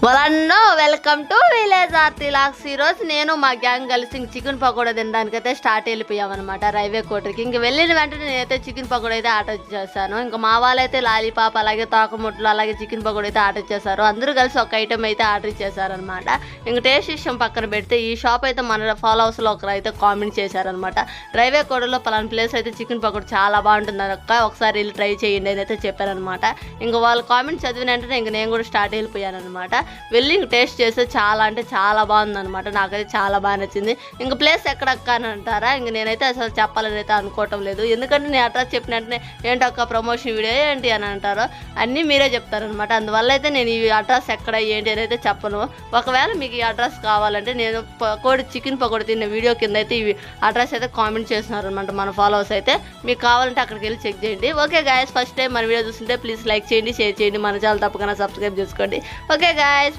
వాళ్ళన్నో welcome to village Aarti లాక్స్. ఈరోజు నేను మా గ్యాంగ్ కలిసి చికెన్ పకోడా తినడానికైతే స్టార్ట్ వెళ్ళిపోయామన్నమాట రైల్వే కోటర్కి. ఇంక వెళ్ళిన వెంటనే నేనైతే చికెన్ పకోడా అయితే ఆర్డర్ చేశాను. ఇంకా మా వాళ్ళైతే లాలీపాప్ అలాగే తోకముట్లు అలాగే చికెన్ పకోడా అయితే ఆర్డర్ చేశారు. అందరూ కలిసి ఒక ఐటమ్ అయితే ఆర్డర్ చేశారనమాట. ఇంకా టేస్ట్ విషయం పక్కన పెడితే ఈ షాప్ అయితే మన ఫాలో హౌస్లో ఒకరు అయితే కామెంట్ చేశారనమాట. రైల్వే కోటర్లో పలానా ప్లేస్ అయితే చికెన్ పకోడా చాలా బాగుంటుంది అక్క, ఒకసారి వెళ్ళి ట్రై చేయండి అని అయితే చెప్పారనమాట. ఇంకా వాళ్ళు కామెంట్ చదివిన వెంటనే ఇంక నేను కూడా స్టార్ట్ వెళ్ళిపోయాను అనమాట. వెళ్ళి టేస్ట్ చేస్తే చాలా అంటే చాలా బాగుందనమాట. నాకైతే చాలా బాగా నచ్చింది. ఇంక ప్లేస్ ఎక్కడక్క అని అంటారా, ఇంక నేనైతే అసలు చెప్పాలని అయితే అనుకోవటం లేదు. ఎందుకంటే నేను అడ్రస్ చెప్పిన వెంటనే ఏంటక్క ప్రమోషన్ వీడియో ఏంటి అని అంటారో అన్నీ మీరే చెప్తారనమాట. అందువల్ల అయితే నేను ఈ అడ్రస్ ఎక్కడ ఏంటి అని అయితే చెప్పను. ఒకవేళ మీకు ఈ అడ్రస్ కావాలంటే నేను చికెన్ పకోడీ తిన్న వీడియో కింద అయితే ఈ అడ్రస్ అయితే కామెంట్ చేస్తున్నారనమాట మన ఫాలోవర్స్ అయితే. మీకు కావాలంటే అక్కడికి వెళ్ళి చెక్ చేయండి. ఓకే గాయస్, ఫస్ట్ టైం మన వీడియో చూస్తుంటే ప్లీజ్ లైక్ చేయండి, షేర్ చేయండి, మన ఛానల్ తప్పకుండా సబ్స్క్రైబ్ చేసుకోండి. Okay guys.